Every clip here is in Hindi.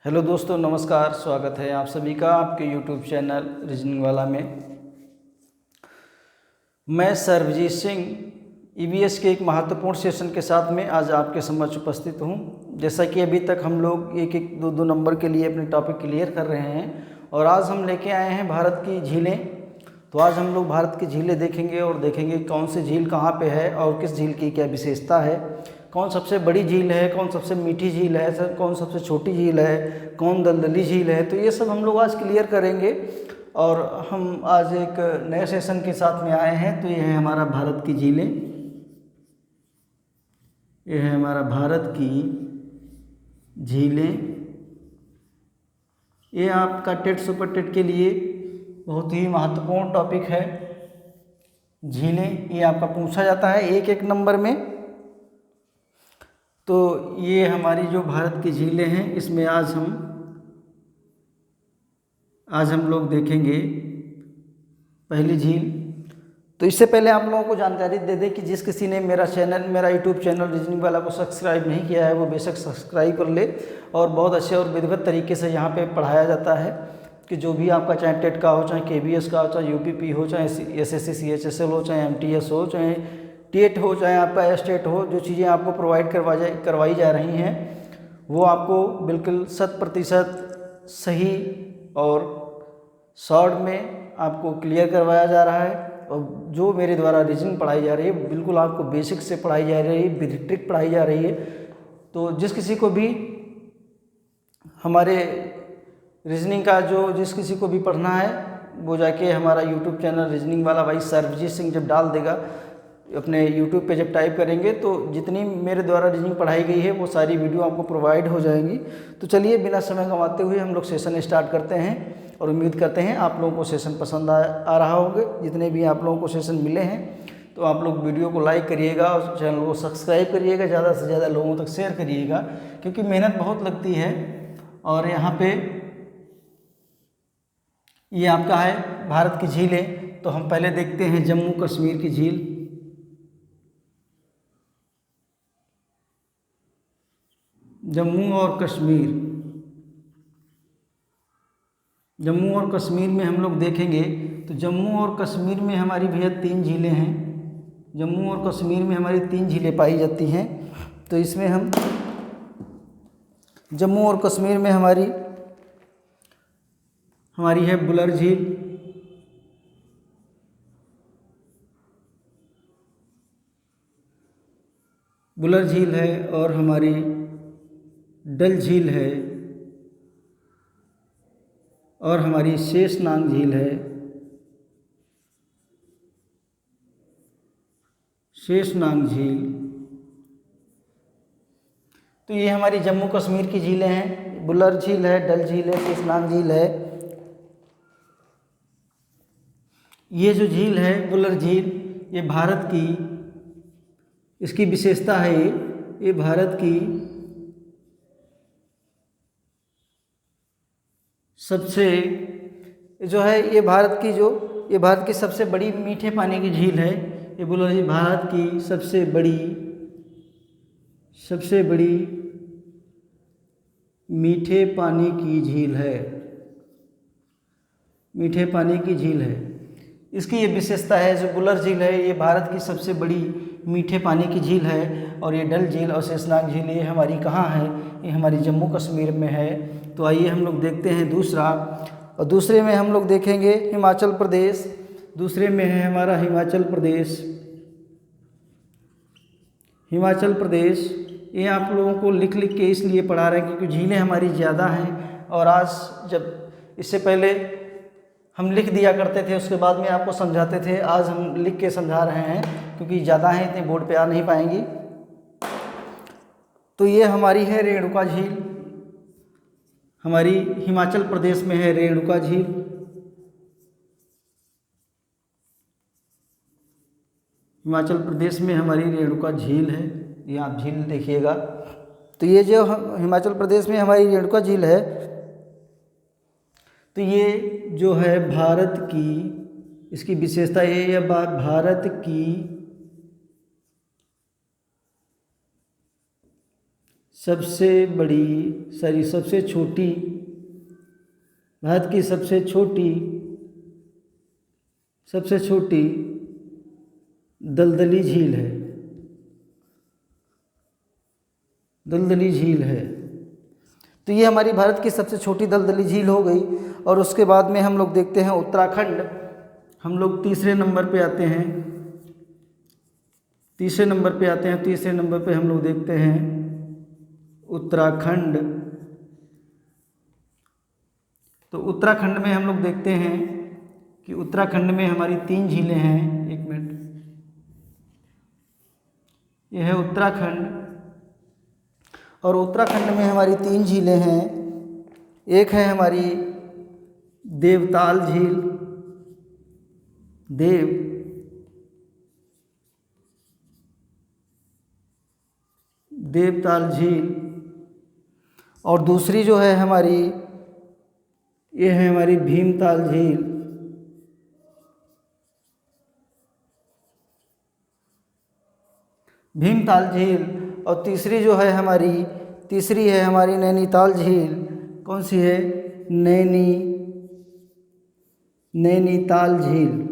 हेलो दोस्तों, नमस्कार। स्वागत है आप सभी का आपके यूट्यूब चैनल रीजनिंग वाला में। मैं सर्वजीत सिंह ईवीएस के एक महत्वपूर्ण सेशन के साथ में आज आपके समक्ष उपस्थित हूं। जैसा कि अभी तक हम लोग एक एक दो नंबर के लिए अपने टॉपिक क्लियर कर रहे हैं और आज हम लेके आए हैं भारत की झीलें। तो आज हम लोग भारत की झीलें देखेंगे और देखेंगे कौन सी झील कहाँ पे है और किस झील की क्या विशेषता है, कौन सबसे बड़ी झील है, कौन सबसे मीठी झील है, कौन सबसे छोटी झील है, कौन दलदली झील है। तो ये सब हम लोग आज क्लियर करेंगे और हम आज एक नए सेशन के साथ में आए हैं। तो ये है हमारा भारत की झीलें, ये है हमारा भारत की झीलें। ये आपका टेट सुपर टेट के लिए बहुत ही महत्वपूर्ण टॉपिक है झीलें। ये आपका पूछा जाता है एक एक नंबर में। तो ये हमारी जो भारत की झीलें हैं इसमें आज हम लोग देखेंगे पहली झील। तो इससे पहले आप लोगों को जानकारी दे दें कि जिस किसी ने मेरा यूट्यूब चैनल रीजनिंग वाला को सब्सक्राइब नहीं किया है वो बेशक सब्सक्राइब कर ले। और बहुत अच्छे और विधिवत तरीके से यहाँ पे पढ़ाया जाता है कि जो भी आपका चाहे टेट का हो, चाहे केबीएस का हो, चाहे यूपीपी हो, चाहे एसएससी सीएचएसएल हो, चाहे एमटीएस हो, चाहे टेट हो, चाहे आपका एस्टेट हो, जो चीज़ें आपको प्रोवाइड करवाई जा रही हैं वो आपको बिल्कुल 100% सही और शॉर्ट में आपको क्लियर करवाया जा रहा है। और जो मेरे द्वारा रीजनिंग पढ़ाई जा रही है बिल्कुल आपको बेसिक से पढ़ाई जा रही है, विद ट्रिक पढ़ाई जा रही है। तो जिस किसी को भी हमारे रीजनिंग का जिस किसी को भी पढ़ना है वो जाके हमारा यूट्यूब चैनल रीजनिंग वाला भाई सर्वजीत सिंह जब डाल देगा अपने यूट्यूब पे, जब टाइप करेंगे तो जितनी मेरे द्वारा रीजनिंग पढ़ाई गई है वो सारी वीडियो आपको प्रोवाइड हो जाएंगी। तो चलिए बिना समय गंवाते हुए हम लोग सेशन स्टार्ट करते हैं और उम्मीद करते हैं आप लोगों को सेशन पसंद आ रहा होगा। जितने भी आप लोगों को सेशन मिले हैं तो आप लोग वीडियो को लाइक करिएगा और चैनल को सब्सक्राइब करिएगा, ज़्यादा से ज़्यादा लोगों तक शेयर करिएगा क्योंकि मेहनत बहुत लगती है। और यहाँ पे ये आपका है भारत की झीलें। तो हम पहले देखते हैं जम्मू कश्मीर की झील। जम्मू और कश्मीर में हम लोग देखेंगे तो जम्मू और कश्मीर में हमारी भैया 3 झीलें हैं। जम्मू और कश्मीर में हमारी 3 झीलें पाई जाती हैं। तो इसमें हम जम्मू और कश्मीर में हमारी है बुलर झील, बुलर झील है और हमारी डल झील है और हमारी शेषनाग झील है। शेषनाग झील। तो ये हमारी जम्मू कश्मीर की झीलें हैं। बुलर झील है, डल झील है, शेषनाग झील है। ये जो झील है बुलर झील, ये भारत की, इसकी विशेषता है ये भारत की सबसे ये भारत की सबसे बड़ी मीठे पानी की झील है। ये बुलर झील भारत की सबसे बड़ी मीठे पानी की झील है। मीठे पानी की झील है। इसकी ये विशेषता है, जो बुलर झील है ये भारत की सबसे बड़ी मीठे पानी की झील है। और ये डल झील और शेषनाग झील ये हमारी कहाँ है? ये हमारी जम्मू कश्मीर में है। तो आइए हम लोग देखते हैं दूसरा। और दूसरे में हम लोग देखेंगे हिमाचल प्रदेश। दूसरे में है हमारा हिमाचल प्रदेश। हिमाचल प्रदेश ये आप लोगों को लिख के इसलिए पढ़ा रहे हैं क्योंकि झीलें हमारी ज़्यादा हैं। और आज जब इससे पहले हम लिख दिया करते थे उसके बाद में आपको समझाते थे, आज हम लिख के समझा रहे हैं क्योंकि ज़्यादा हैं, इतने बोर्ड पे आ नहीं पाएंगी। तो ये हमारी है रेणुका झील। हमारी हिमाचल प्रदेश में है रेणुका झील। हिमाचल प्रदेश में हमारी रेणुका झील है। ये आप झील देखिएगा। तो ये जो हिमाचल प्रदेश में हमारी रेणुका झील है, तो ये जो है भारत की, इसकी विशेषता ये भारत की सबसे छोटी, भारत की सबसे छोटी दलदली झील है। तो ये हमारी भारत की सबसे छोटी दलदली झील हो गई। और उसके बाद में हम लोग देखते हैं उत्तराखंड। हम लोग तीसरे नंबर पे आते हैं। तीसरे नंबर पे हम लोग देखते हैं उत्तराखंड। तो उत्तराखंड में हम लोग देखते हैं कि उत्तराखंड में हमारी 3 झीलें हैं। एक मिनट, यह है उत्तराखंड। और उत्तराखंड में हमारी 3 झीलें हैं। एक है हमारी देवताल झील, देवताल झील। और दूसरी जो है हमारी, ये है हमारी भीमताल झील। और तीसरी जो है हमारी, नैनीताल झील। कौन सी है? नैनीताल झील।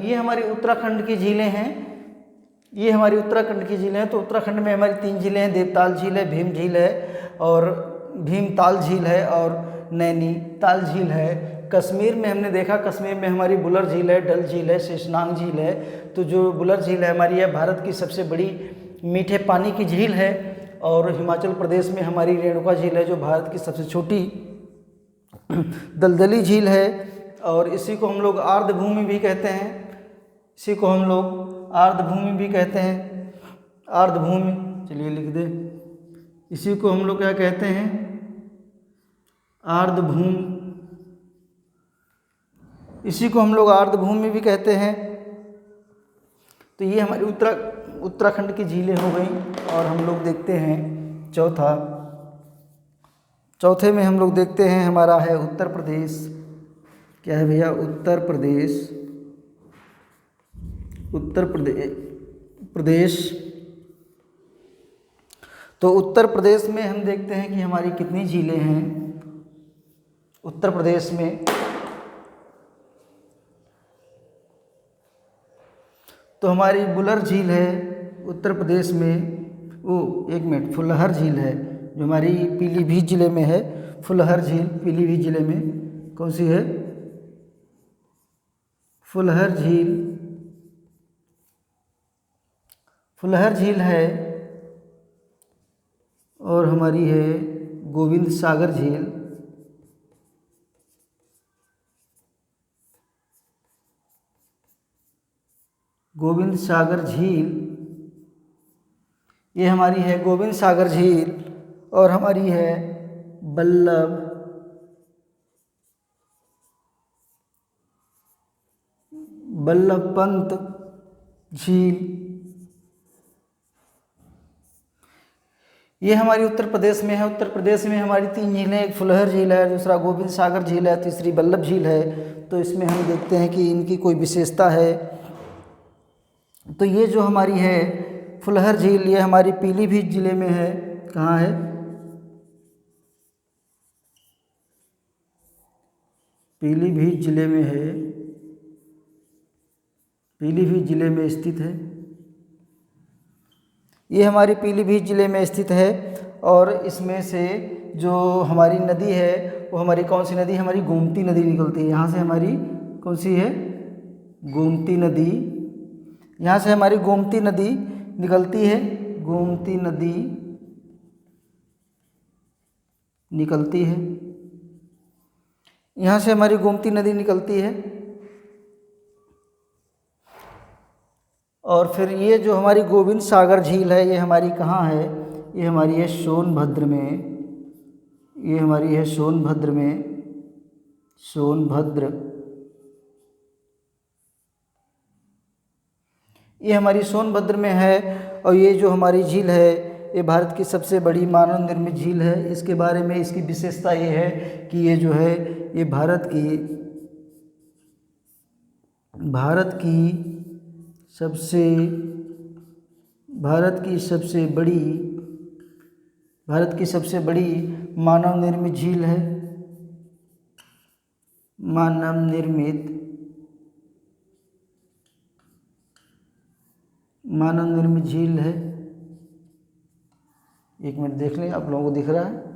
ये हमारी उत्तराखंड की झीलें हैं। तो उत्तराखंड में हमारी 3 झीलें हैं। देवताल झील है, भीमताल झील है और नैनीताल झील है। कश्मीर में हमने देखा, कश्मीर में हमारी बुलर झील है, डल झील है, शेषनाग झील है। तो जो बुलर झील है हमारी, यह भारत की सबसे बड़ी मीठे पानी की झील है। और हिमाचल प्रदेश में हमारी रेणुका झील है, जो भारत की सबसे छोटी दलदली झील है। और इसी को हम लोग आर्द्रभूमि भी कहते हैं। आर्द्रभूमि, चलिए लिख दे। इसी को हम लोग क्या कहते हैं? आर्द्रभूमि भी कहते हैं। तो ये हमारी उत्तराखंड की झीलें हो गई। और हम लोग देखते हैं चौथे में हम लोग देखते हैं हमारा है उत्तर प्रदेश। क्या है भैया? उत्तर प्रदेश। तो उत्तर प्रदेश में हम देखते हैं कि हमारी कितनी झीलें हैं उत्तर प्रदेश में। तो हमारी बुलर झील है उत्तर प्रदेश में। फुलहर झील है, जो हमारी पीलीभीत जिले में है। फुलहर झील पीलीभीत जिले में। कौन सी है? फुलहर झील है। और हमारी है गोविंद सागर झील। ये हमारी है गोविंद सागर झील। और हमारी है बल्लभ पंत झील। ये हमारी उत्तर प्रदेश में है। उत्तर प्रदेश में हमारी 3 झीलें, एक फुलहर झील है, दूसरा गोविंद सागर झील है, तीसरी बल्लभ झील है। तो इसमें हम देखते हैं कि इनकी कोई विशेषता है। तो ये जो हमारी है फुलहर झील, ये हमारी पीलीभीत जिले में है। कहाँ है? पीलीभीत जिले में है। पीलीभीत जिले में स्थित है। ये हमारी पीलीभीत जिले में स्थित है। और इसमें से जो हमारी नदी है वो हमारी कौन सी नदी? हमारी गोमती नदी निकलती है। यहाँ से हमारी कौन सी है? गोमती नदी। यहाँ से हमारी गोमती नदी निकलती है। यहाँ से हमारी गोमती नदी निकलती है। और फिर ये जो हमारी गोविंद सागर झील है, ये हमारी कहाँ है? ये हमारी है सोनभद्र में। ये हमारी सोनभद्र में है। और ये जो हमारी झील है, ये भारत की सबसे बड़ी मानव निर्मित झील है। इसके बारे में इसकी विशेषता ये है कि ये जो है ये भारत की सबसे भारत की सबसे बड़ी मानव निर्मित झील है, मानव निर्मित झील है। एक मिनट देख लें, आप लोगों को दिख रहा है?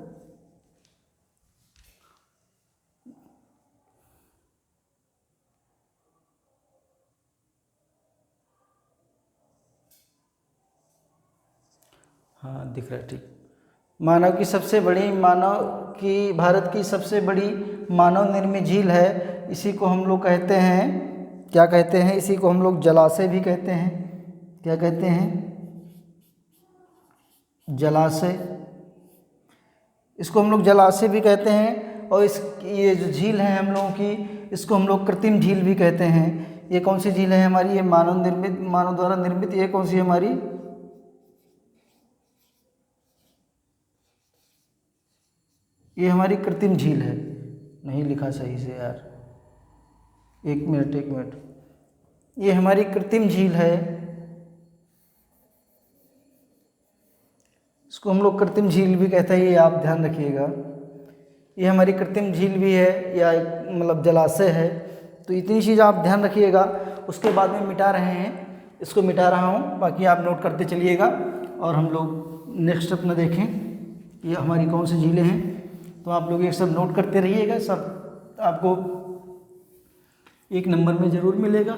हाँ दिख रहा है, ठीक। भारत की सबसे बड़ी मानव निर्मित झील है। इसी को हम लोग कहते हैं, क्या कहते हैं? इसी को हम लोग जलाशय भी कहते हैं। क्या कहते हैं? जलाशय। इसको हम लोग जलाशय भी कहते हैं। और ये जो झील है हम लोगों की, इसको हम लोग कृत्रिम झील भी कहते हैं। ये कौन सी झील है हमारी? ये मानव द्वारा निर्मित। ये कौन सी है हमारी? ये हमारी कृत्रिम झील है। नहीं लिखा सही से यार, एक मिनट। ये हमारी कृत्रिम झील है। इसको हम लोग कृत्रिम झील भी कहते हैं, ये आप ध्यान रखिएगा। ये हमारी कृत्रिम झील भी है या मतलब जलाशय है। तो इतनी चीज़ आप ध्यान रखिएगा। उसके बाद में मिटा रहे हैं, इसको मिटा रहा हूँ, बाकी आप नोट करते चलिएगा और हम लोग नेक्स्ट अपना देखें ये हमारी कौन सी झीलें हैं। तो आप लोग ये सब नोट करते रहिएगा, सब आपको एक नंबर में ज़रूर मिलेगा।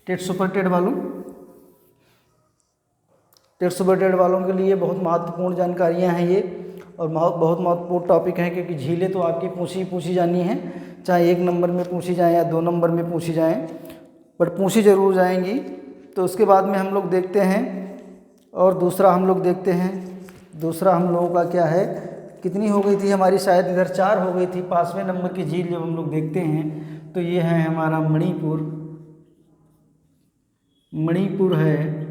टेट सुपर टेट वालों के लिए बहुत महत्वपूर्ण जानकारियां हैं ये, और बहुत महत्वपूर्ण टॉपिक है, क्योंकि झीलें तो आपकी पूछी जानी हैं, चाहे एक नंबर में पूछी जाएँ या 2 नंबर में पूछी जाएँ, बट पूछी ज़रूर जाएंगी। तो उसके बाद में हम लोग देखते हैं, और दूसरा हम लोग देखते हैं, दूसरा हम लोगों का क्या है, कितनी हो गई थी हमारी? शायद इधर 4 हो गई थी। 5वें नंबर की झील जब हम लोग देखते हैं तो ये है हमारा मणिपुर है।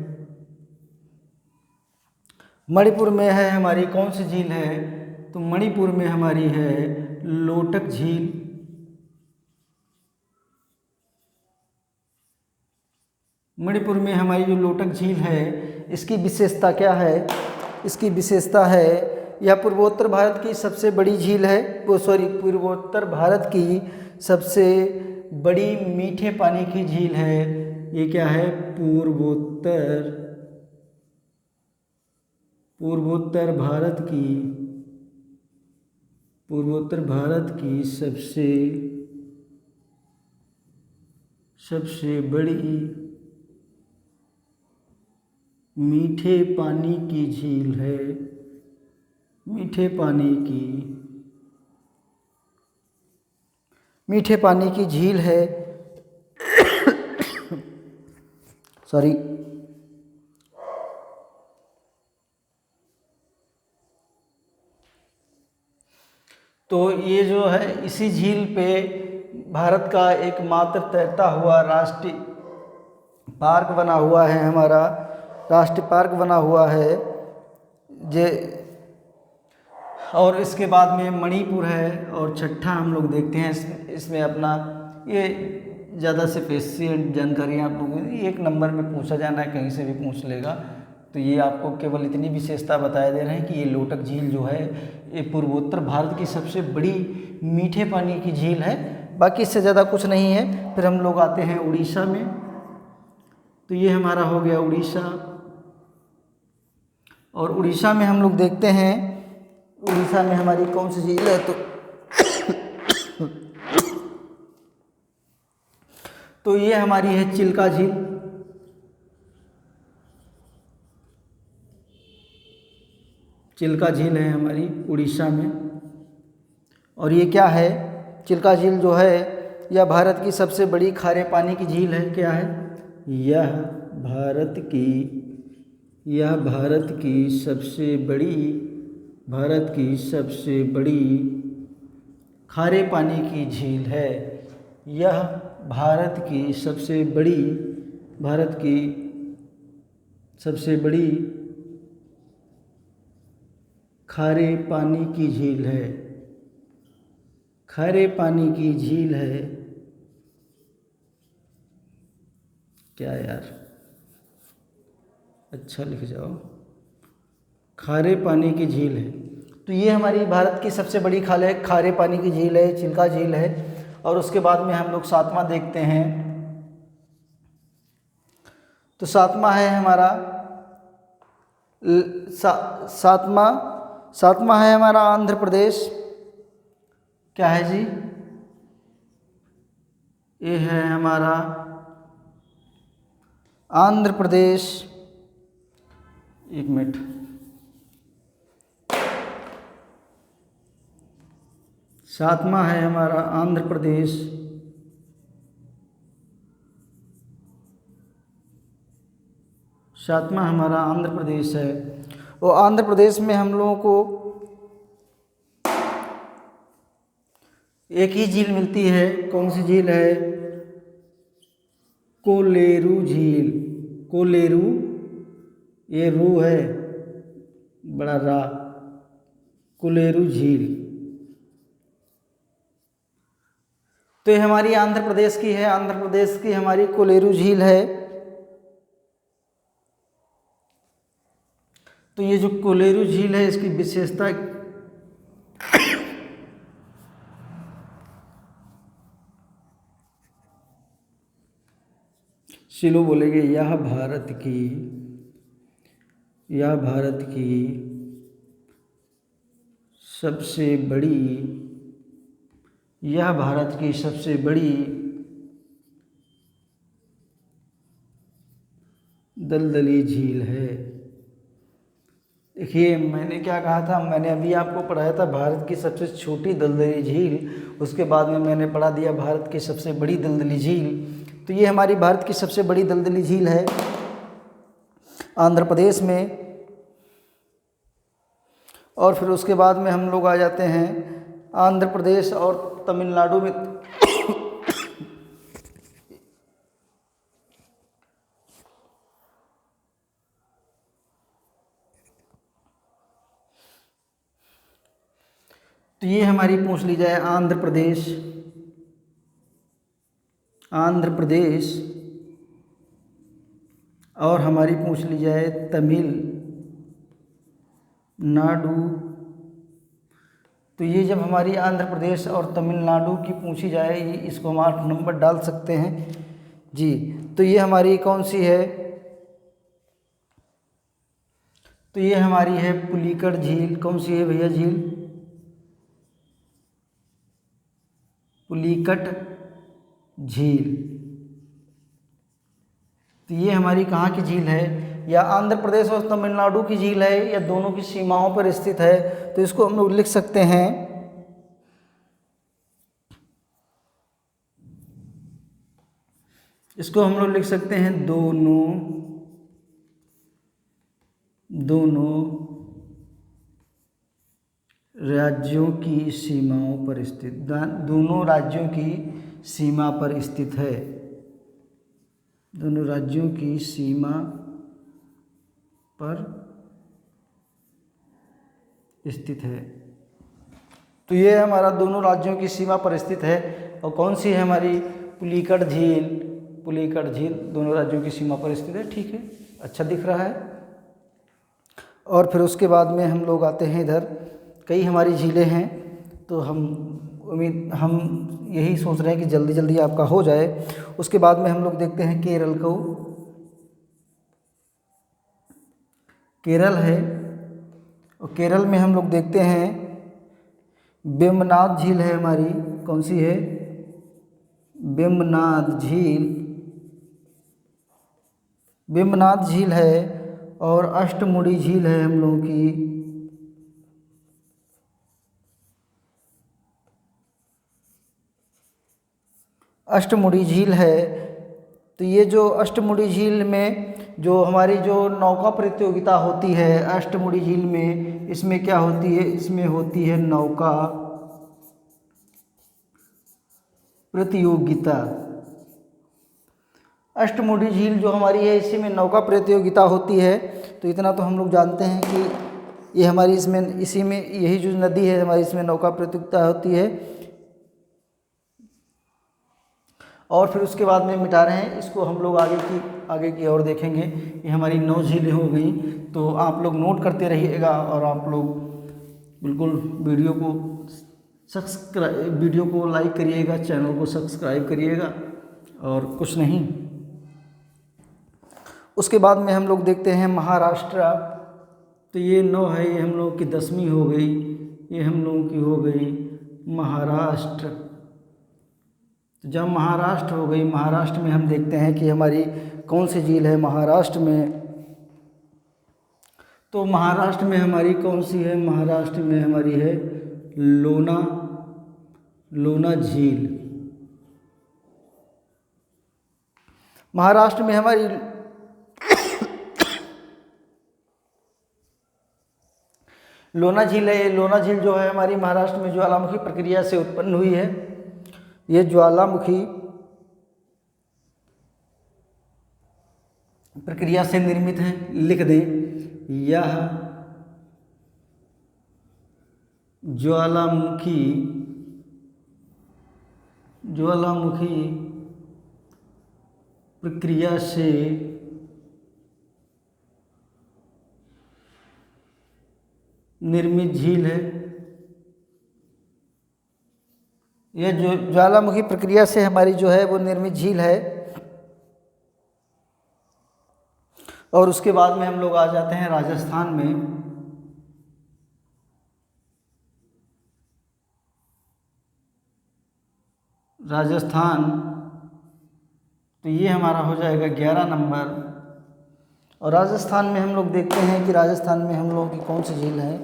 मणिपुर में है हमारी कौन सी झील है? तो मणिपुर में हमारी है लोटक झील। मणिपुर में हमारी जो लोटक झील है, इसकी विशेषता क्या है? इसकी विशेषता है यह पूर्वोत्तर भारत की सबसे बड़ी झील है। पूर्वोत्तर भारत की सबसे बड़ी मीठे पानी की झील है। ये क्या है? पूर्वोत्तर भारत की सबसे बड़ी मीठे पानी की झील है। मीठे पानी की झील है। सॉरी। तो ये जो है, इसी झील पे भारत का एकमात्र तैरता हुआ राष्ट्रीय पार्क बना हुआ है। हमारा राष्ट्रीय पार्क बना हुआ है जे। और इसके बाद में मणिपुर है, और छठा हम लोग देखते हैं इसमें अपना ये ज़्यादा से पेशेंट जानकारियाँ आप लोगों को 1 नंबर में पूछा जाना है, कहीं से भी पूछ लेगा। तो ये आपको केवल इतनी विशेषता बताए दे रहे हैं कि ये लोटक झील जो है, ये पूर्वोत्तर भारत की सबसे बड़ी मीठे पानी की झील है। बाकी इससे ज़्यादा कुछ नहीं है। फिर हम लोग आते हैं उड़ीसा में। तो ये हमारा हो गया उड़ीसा, और उड़ीसा में हम लोग देखते हैं, उड़ीसा में हमारी कौन सी झील है? तो ये हमारी है चिल्का झील। चिल्का झील है हमारी उड़ीसा में। और ये क्या है? चिल्का झील जो है, यह भारत की सबसे बड़ी खारे पानी की झील है। क्या है? यह भारत की सबसे बड़ी खारे पानी की झील है। यह भारत की सबसे बड़ी खारे पानी की झील है। खारे पानी की झील है। क्या यार, अच्छा लिख जाओ, खारे पानी की झील है। तो ये हमारी भारत की सबसे बड़ी खारे पानी की झील है, चिल्का झील है। और उसके बाद में हम लोग सातवां देखते हैं। तो सातवां है हमारा सातवां है हमारा आंध्र प्रदेश। क्या है जी? ये है हमारा आंध्र प्रदेश। एक मिनट, सातवां है हमारा आंध्र प्रदेश। सातवां हमारा आंध्र प्रदेश है। और आंध्र प्रदेश में हम लोगों को एक ही झील मिलती है। कौन सी झील है? कोलेरू झील। कोलेरू, ये रू है बड़ा रा, कोलेरू झील। तो ये हमारी आंध्र प्रदेश की है। आंध्र प्रदेश की हमारी कोलेरू झील है। तो ये जो कोलेरू झील है, इसकी विशेषता, शिलो बोलेंगे, यह भारत की सबसे बड़ी, यह भारत की सबसे बड़ी दलदली झील है। देखिए, मैंने क्या कहा था? मैंने अभी आपको पढ़ाया था भारत की सबसे छोटी दलदली झील, उसके बाद में मैंने पढ़ा दिया भारत की सबसे बड़ी दलदली झील। तो ये हमारी भारत की सबसे बड़ी दलदली झील है आंध्र प्रदेश में। और फिर उसके बाद में हम लोग आ जाते हैं आंध्र प्रदेश और तमिलनाडु में। तो ये हमारी पूछ ली जाए आंध्र प्रदेश और हमारी पूछ ली जाए तमिलनाडु। तो ये जब हमारी आंध्र प्रदेश और तमिलनाडु की पूछी जाए, ये इसको हम 8 नंबर डाल सकते हैं जी। तो ये हमारी कौन सी है? तो ये हमारी है पुलिकट झील। कौन सी है भैया झील? पुलिकट झील। तो ये हमारी कहाँ की झील है? या आंध्र प्रदेश और तमिलनाडु की झील है, या दोनों की सीमाओं पर स्थित है। तो इसको हम लोग लिख सकते हैं, इसको हम लोग लिख सकते हैं दोनों राज्यों की सीमाओं पर स्थित, दोनों राज्यों की सीमा पर स्थित है। दोनों राज्यों की सीमा पर स्थित है। तो ये हमारा दोनों राज्यों की सीमा पर स्थित है। और कौन सी है हमारी? पुलिकट झील। पुलिकट झील दोनों राज्यों की सीमा पर स्थित है। ठीक है, अच्छा दिख रहा है। और फिर उसके बाद में हम लोग आते हैं इधर, कई हमारी झीलें हैं। तो हम यही सोच रहे हैं कि जल्दी जल्दी आपका हो जाए। उसके बाद में हम लोग देखते हैं केरल को। केरल है, और केरल में हम लोग देखते हैं वेम्बनाड झील है हमारी। कौन सी है? वेम्बनाड झील। वेम्बनाड झील है। और अष्टमुड़ी झील है हम लोगों की। अष्टमुड़ी झील है। तो ये जो अष्टमुड़ी झील में जो हमारी जो नौका प्रतियोगिता होती है अष्टमुड़ी झील में, इसमें क्या होती है? इसमें होती है नौका प्रतियोगिता। अष्टमुड़ी झील जो हमारी है, इसी में नौका प्रतियोगिता होती है। तो इतना तो हम लोग जानते हैं कि ये हमारी इसी में यही जो नदी है हमारी, इसमें नौका प्रतियोगिता होती है। और फिर उसके बाद में मिटा रहे हैं। इसको हम लोग आगे की ओर देखेंगे। ये हमारी 9 झीलें हो गई। तो आप लोग नोट करते रहिएगा और आप लोग बिल्कुल वीडियो को लाइक करिएगा, चैनल को सब्सक्राइब करिएगा और कुछ नहीं। उसके बाद में हम लोग देखते हैं महाराष्ट्र। तो ये 9 है, ये हम लोगों की 10वीं हो गई। ये हम लोगों की हो गई महाराष्ट्र। तो जब महाराष्ट्र हो गई, महाराष्ट्र में हम देखते हैं कि हमारी कौन सी झील है महाराष्ट्र में। तो महाराष्ट्र में हमारी कौन सी है? महाराष्ट्र में हमारी है लोना झील। महाराष्ट्र में हमारी लोना झील है। ये लोना झील जो है हमारी महाराष्ट्र में ज्वालामुखी प्रक्रिया से उत्पन्न हुई है। ये ज्वालामुखी प्रक्रिया से निर्मित है। लिख दें, यह ज्वालामुखी प्रक्रिया से निर्मित झील है। यह जो ज्वालामुखी प्रक्रिया से हमारी जो है वो निर्मित झील है। और उसके बाद में हम लोग आ जाते हैं राजस्थान में। राजस्थान, तो ये हमारा हो जाएगा 11 नंबर। और राजस्थान में हम लोग देखते हैं कि राजस्थान में हम लोगों की कौन सी झील है।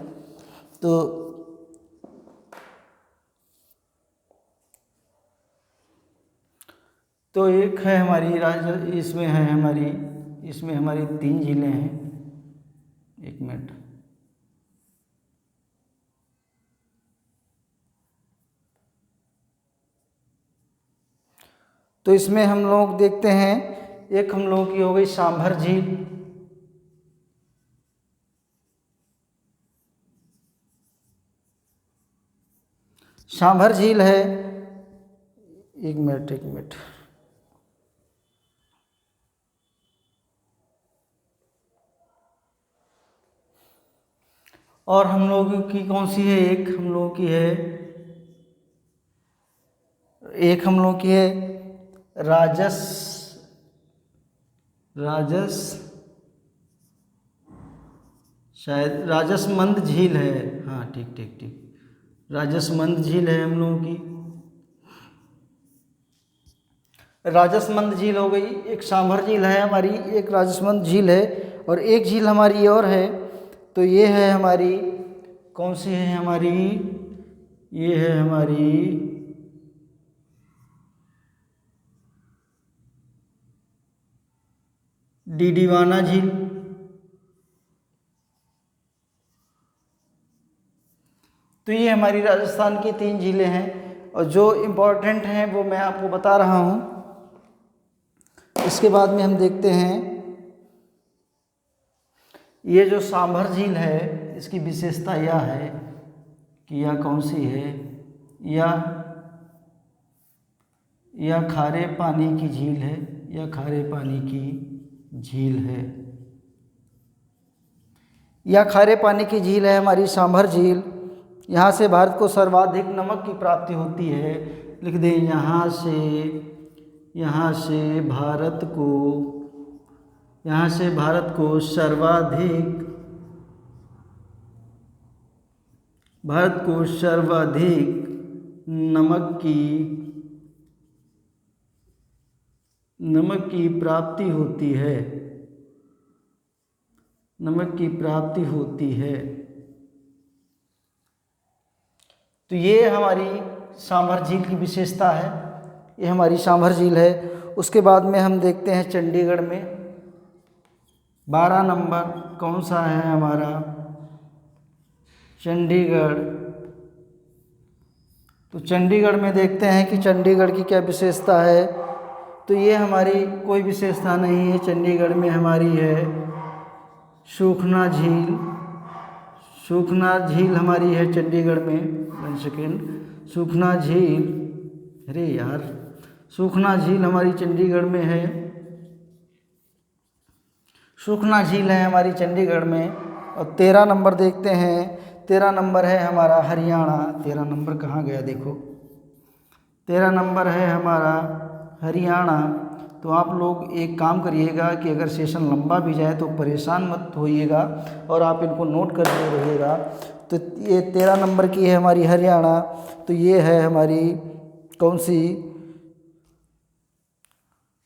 तो एक है हमारी इसमें हमारी 3 झीलें हैं। एक मिनट, तो इसमें हम लोग देखते हैं, एक हम लोगों की हो गई सांभर झील। सांभर झील है, एक मिनट, और हम लोगों की कौन सी है? एक हम लोगों की है शायद राजसमंद झील है। हाँ, ठीक, राजसमंद झील है हम लोगों की। राजसमंद झील हो गई। एक सांभर झील है हमारी, एक राजसमंद झील है, और एक झील हमारी और है। तो ये है हमारी, कौन सी है हमारी? ये है हमारी डीडीवाना झील। तो ये हमारी राजस्थान की 3 झीलें हैं, और जो इम्पोर्टेंट हैं वो मैं आपको बता रहा हूँ। इसके बाद में हम देखते हैं, ये जो सांभर झील है इसकी विशेषता यह है कि यह कौन सी है? यह खारे पानी की झील है। यह खारे पानी की झील है। यह खारे पानी की झील है हमारी सांभर झील। यहाँ से भारत को सर्वाधिक नमक की प्राप्ति होती है। लिख दें, यहाँ से भारत को सर्वाधिक नमक की प्राप्ति होती है। तो ये हमारी सांभर झील की विशेषता है। ये हमारी सांभर झील है। उसके बाद में हम देखते हैं चंडीगढ़ में 12 नंबर कौन सा है हमारा? चंडीगढ़। तो चंडीगढ़ में देखते हैं कि चंडीगढ़ की क्या विशेषता है। तो ये हमारी कोई विशेषता नहीं है। चंडीगढ़ में हमारी है सूखना झील हमारी है चंडीगढ़ में। 1 सेकेंड, सूखना झील, अरे यार, सुखना झील हमारी चंडीगढ़ में है। सुखना झील है हमारी चंडीगढ़ में। और 13 नंबर देखते हैं, 13 नंबर है हमारा हरियाणा। 13 नंबर कहाँ गया देखो, 13 नंबर है हमारा हरियाणा। तो आप लोग एक काम करिएगा कि अगर सेशन लंबा भी जाए तो परेशान मत होइएगा और आप इनको नोट करते रहिएगा। तो ये 13 नंबर की है हमारी हरियाणा। तो ये है हमारी कौन सी,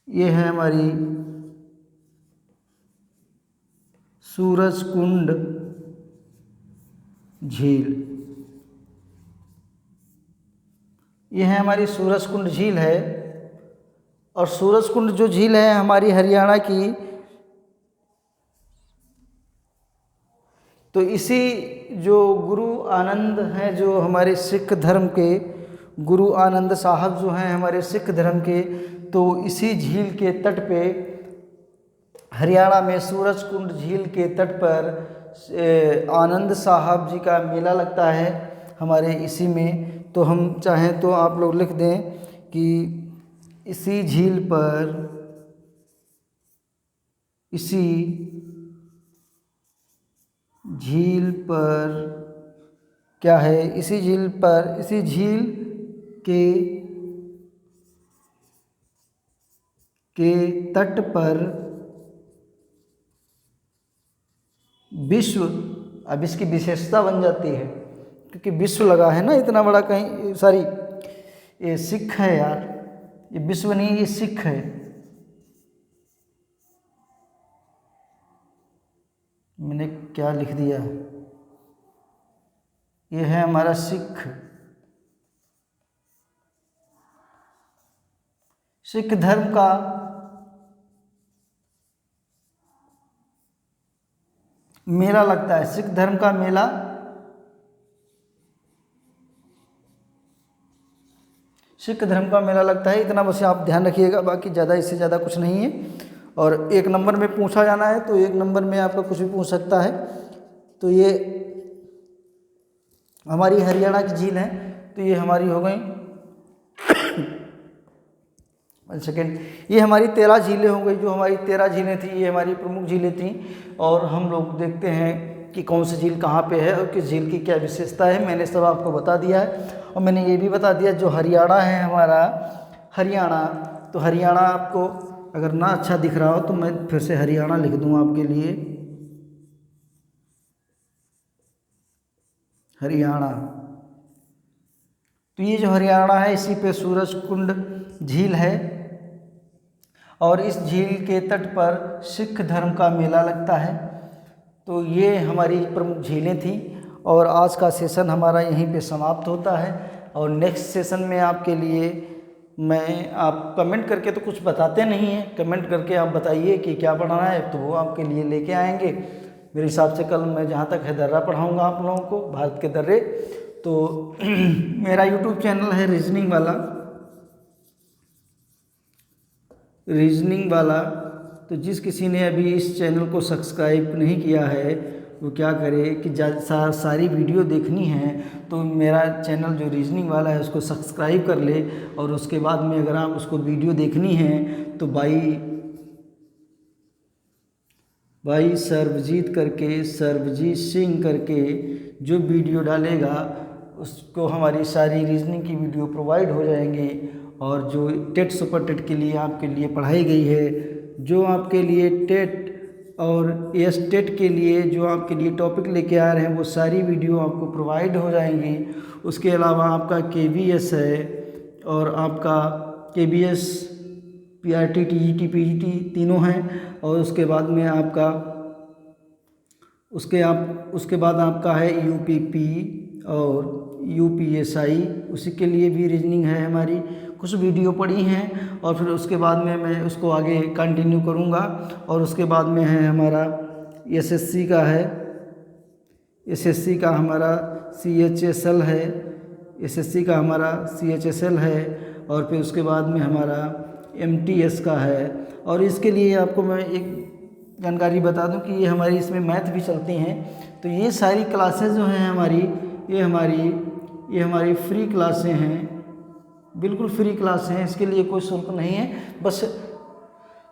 ये है हमारी सूरजकुंड झील। ये है हमारी सूरजकुंड झील है। और सूरजकुंड जो झील है हमारी हरियाणा की, तो इसी जो गुरु आनंद हैं, जो हमारे सिख धर्म के गुरु आनंद साहब जो हैं हमारे सिख धर्म के, तो इसी झील के तट पे हरियाणा में सूरजकुंड झील के तट पर आनंद साहब जी का मेला लगता है हमारे इसी में। तो हम चाहें तो आप लोग लिख दें कि इसी झील पर, इसी झील पर क्या है, इसी झील पर, इसी झील के तट पर विश्व, अब इसकी विशेषता बन जाती है क्योंकि विश्व लगा है ना इतना बड़ा, कहीं सॉरी ये सिख है यार, ये विश्व नहीं, ये सिख है। मैंने क्या लिख दिया, ये है हमारा सिख धर्म का मेला लगता है। सिख धर्म का मेला सिख धर्म का मेला लगता है। इतना बस आप ध्यान रखिएगा, बाकी ज़्यादा इससे ज़्यादा कुछ नहीं है। और 1 नंबर में पूछा जाना है तो 1 नंबर में आपका कुछ भी पूछ सकता है। तो ये हमारी हरियाणा की झील है। तो ये हमारी हो गई 1 सेकेंड, ये हमारी 13 झीलें हो गई। जो हमारी 13 झीलें थी ये हमारी प्रमुख झीलें थीं। और हम लोग देखते हैं कि कौन सी झील कहाँ पे है और किस झील की क्या विशेषता है। मैंने सब आपको बता दिया है। और मैंने ये भी बता दिया जो हरियाणा है हमारा, हरियाणा, तो हरियाणा आपको अगर ना अच्छा दिख रहा हो तो मैं फिर से हरियाणा लिख दूँ आपके लिए, हरियाणा। तो ये जो हरियाणा है इसी पे सूरजकुंड झील है। और इस झील के तट पर सिख धर्म का मेला लगता है। तो ये हमारी प्रमुख झीलें थीं। और आज का सेशन हमारा यहीं पे समाप्त होता है। और नेक्स्ट सेशन में आपके लिए आप कमेंट करके तो कुछ बताते नहीं हैं, कमेंट करके आप बताइए कि क्या पढ़ाना है, तो वो आपके लिए लेके आएंगे। मेरे हिसाब से कल मैं जहाँ तक है दर्रा पढ़ाऊँगा आप लोगों को, भारत के दर्रे। तो मेरा यूट्यूब चैनल है रीजनिंग वाला। तो जिस किसी ने अभी इस चैनल को सब्सक्राइब नहीं किया है वो क्या करे कि सारी वीडियो देखनी है तो मेरा चैनल जो रीजनिंग वाला है उसको सब्सक्राइब कर ले। और उसके बाद में अगर आप उसको वीडियो देखनी है तो भाई सर्वजीत करके, सर्वजीत सिंह करके जो वीडियो डालेगा उसको हमारी सारी रीजनिंग की वीडियो प्रोवाइड हो जाएंगे। और जो टेट सुपर टेट के लिए आपके लिए पढ़ाई गई है, जो आपके लिए टेट और एस टेट के लिए जो आपके लिए टॉपिक लेके आ रहे हैं वो सारी वीडियो आपको प्रोवाइड हो जाएंगी। उसके अलावा आपका KVS है और आपका KVS PRT TGT PGT तीनों हैं। और उसके बाद में आपका उसके बाद आपका है UPP और UPSI, उसी के लिए भी रीजनिंग है हमारी। कुछ वीडियो पड़ी हैं और फिर उसके बाद में मैं उसको आगे कंटिन्यू करूँगा। और उसके बाद में है हमारा SSC का है, SSC का हमारा CHSL है, SSC का हमारा CHSL है। और फिर उसके बाद में हमारा MTS का है। और इसके लिए आपको मैं एक जानकारी बता दूं कि ये हमारी इसमें मैथ भी चलती हैं। तो ये सारी क्लासेस जो हैं हमारी, ये हमारी फ्री क्लासें हैं। बिल्कुल फ्री क्लास हैं, इसके लिए कोई शुल्क नहीं है। बस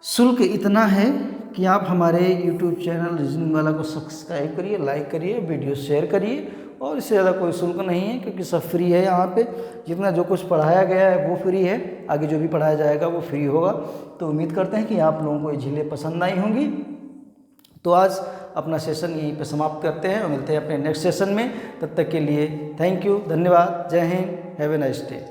शुल्क इतना है कि आप हमारे यूट्यूब चैनल रीजनिंग वाला को सब्सक्राइब करिए, लाइक करिए, वीडियो शेयर करिए, और इससे ज़्यादा कोई शुल्क नहीं है, क्योंकि सब फ्री है यहाँ पे। जितना जो कुछ पढ़ाया गया है वो फ्री है, आगे जो भी पढ़ाया जाएगा वो फ्री होगा। तो उम्मीद करते हैं कि आप लोगों को ये झीलें पसंद आई होंगी। तो आज अपना सेशन यहीं पे समाप्त करते हैं और मिलते हैं अपने नेक्स्ट सेशन में। तब तक के लिए थैंक यू, धन्यवाद, जय Hind, have a nice day.